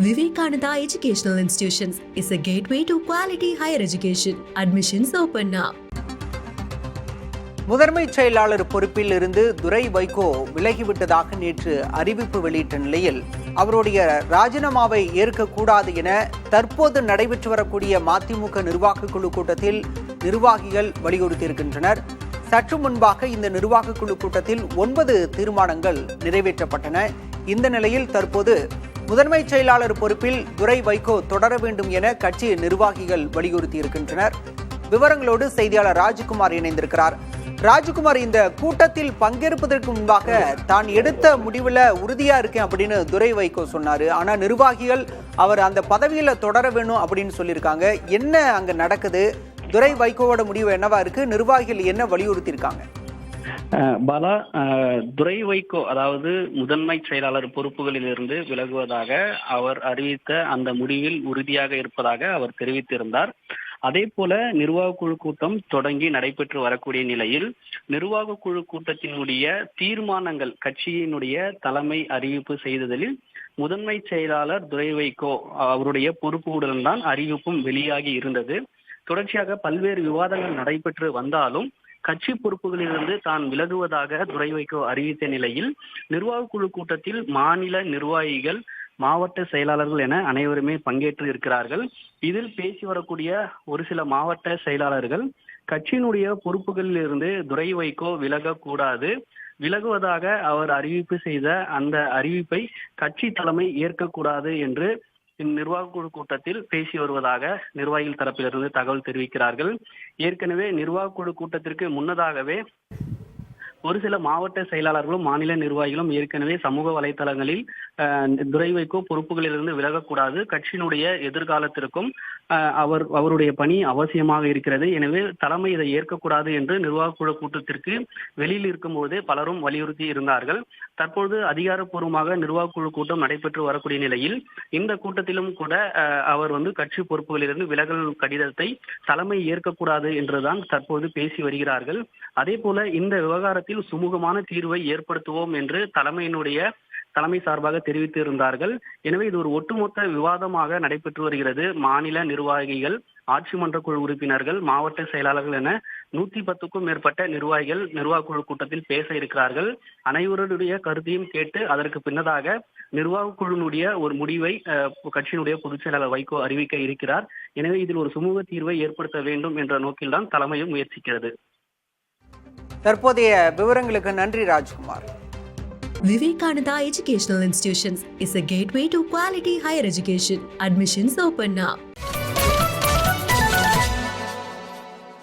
Vivekananda Educational Institutions is a gateway to quality higher education. Admissions open now. முதன்மை செயலாளர் பொறுப்பில் இருந்து துரை வைகோ விலகிவிட்டதாக நேற்று அறிவிப்பு வெளியிட்ட நிலையில் அவருடைய ராஜினாமாவை ஏற்கக்கூடாது என தற்போது நடைபெற்று வரக்கூடிய மதிமுக நிர்வாக குழு கூட்டத்தில் நிர்வாகிகள் வலியுறுத்தியிருக்கின்றனர். சற்று முன்பாக இந்த நிர்வாக குழு கூட்டத்தில் 9 தீர்மானங்கள் நிறைவேற்றப்பட்டன. இந்த நிலையில் தற்போது முதன்மை செயலாளர் பொறுப்பில் துரை வைகோ தொடர வேண்டும் என கட்சி நிர்வாகிகள் வலியுறுத்தியிருக்கின்றனர். விவரங்களோடு செய்தியாளர் ராஜ்குமார் இணைந்திருக்கிறார். ராஜ்குமார், இந்த கூட்டத்தில் பங்கேற்பதற்கு முன்பாக தான் எடுத்த முடிவுல உறுதியா இருக்கேன் அப்படின்னு துரை வைகோ சொன்னாரு. ஆனா நிர்வாகிகள் அவர் அந்த பதவியில தொடர வேணும் அப்படின்னு சொல்லியிருக்காங்க. என்ன அங்க நடக்குது? துரை வைகோவோட முடிவு என்னவா இருக்கு? நிர்வாகிகள் என்ன வலியுறுத்தி இருக்காங்க? பாலா, துரை வைகோ அதாவது முதன்மை செயலாளர் பொறுப்புகளில் இருந்து விலகுவதாக அவர் அறிவித்த அந்த முடிவில் உறுதியாக இருப்பதாக அவர் தெரிவித்திருந்தார். அதே போல நிர்வாக குழு கூட்டம் தொடங்கி நடைபெற்று வரக்கூடிய நிலையில் நிர்வாக குழு கூட்டத்தினுடைய தீர்மானங்கள் கட்சியினுடைய தலைமை அறிவிப்பு செய்ததில் முதன்மை செயலாளர் துரை வைகோ அவருடைய பொறுப்புடன் தான் அறிவிப்பும் வெளியாகி இருந்தது. தொடர்ச்சியாக பல்வேறு விவாதங்கள் நடைபெற்று வந்தாலும் கட்சி பொறுப்புகளிலிருந்து தான் விலகுவதாக துரை வைகோ அறிவித்த நிலையில் நிர்வாக குழு கூட்டத்தில் மாநில நிர்வாகிகள், மாவட்ட செயலாளர்கள் என அனைவருமே பங்கேற்று இருக்கிறார்கள். இதில் பேசி வரக்கூடிய ஒரு சில மாவட்ட செயலாளர்கள் கட்சியினுடைய பொறுப்புகளில் இருந்து துரை வைகோ விலகக்கூடாது, விலகுவதாக அவர் அறிவிப்பு செய்த அந்த அறிவிப்பை கட்சி தலைமை ஏற்கக்கூடாது என்று நிர்வாக குழு கூட்டத்தில் பேசி வருவதாக நிர்வாகிகள் தரப்பிலிருந்து தகவல் தெரிவிக்கிறார்கள். ஏற்கனவே நிர்வாக குழு கூட்டத்திற்கு முன்னதாகவே ஒரு சில மாவட்ட செயலாளர்களும் மாநில நிர்வாகிகளும் ஏற்கனவே சமூக வலைதளங்களில் துரை வைகோ பொறுப்புகளிலிருந்து விலகக்கூடாது, கட்சியினுடைய எதிர்காலத்திற்கும் அவருடைய பணி அவசியமாக இருக்கிறது, எனவே தலைமை இதை ஏற்கக்கூடாது என்று நிர்வாக குழு கூட்டத்திற்கு வெளியில் இருக்கும்போதே பலரும் வலியுறுத்தி இருந்தார்கள். தற்போது அதிகாரப்பூர்வமாக நிர்வாக குழு கூட்டம் நடைபெற்று வரக்கூடிய நிலையில் இந்த கூட்டத்திலும் கூட அவர் கட்சி பொறுப்புகளிலிருந்து விலகல் கடிதத்தை தலைமை ஏற்கக்கூடாது என்றுதான் தற்போது பேசி வருகிறார்கள். அதே போல இந்த விவகாரத்தில் சுமூகமான தீர்வை ஏற்படுத்துவோம் என்று தலைமை சார்பாக தெரிவித்து இருந்தார்கள். எனவே இது ஒரு ஒட்டுமொத்த விவாதமாக நடைபெற்று வருகிறது. மாநில நிர்வாகிகள், ஆட்சி மன்ற குழு உறுப்பினர்கள், மாவட்ட செயலாளர்கள் என 110க்கும் மேற்பட்ட நிர்வாகிகள் நிர்வாக குழு கூட்டத்தில் பேச இருக்கிறார்கள். அனைவருடைய கருத்தையும் கேட்டு அதற்கு பின்னதாக நிர்வாக குழுனுடைய ஒரு முடிவை கட்சியினுடைய பொதுச் செயலாளர் வைகோ அறிவிக்க இருக்கிறார். எனவே இதில் ஒரு சுமூக தீர்வை ஏற்படுத்த வேண்டும் என்ற நோக்கில்தான் தலைமையும் முயற்சிக்கிறது. தற்போதைய விவரங்களுக்கு நன்றி Rajkumar. Vivekananda Educational Institutions is a gateway to quality higher education. Admissions open now.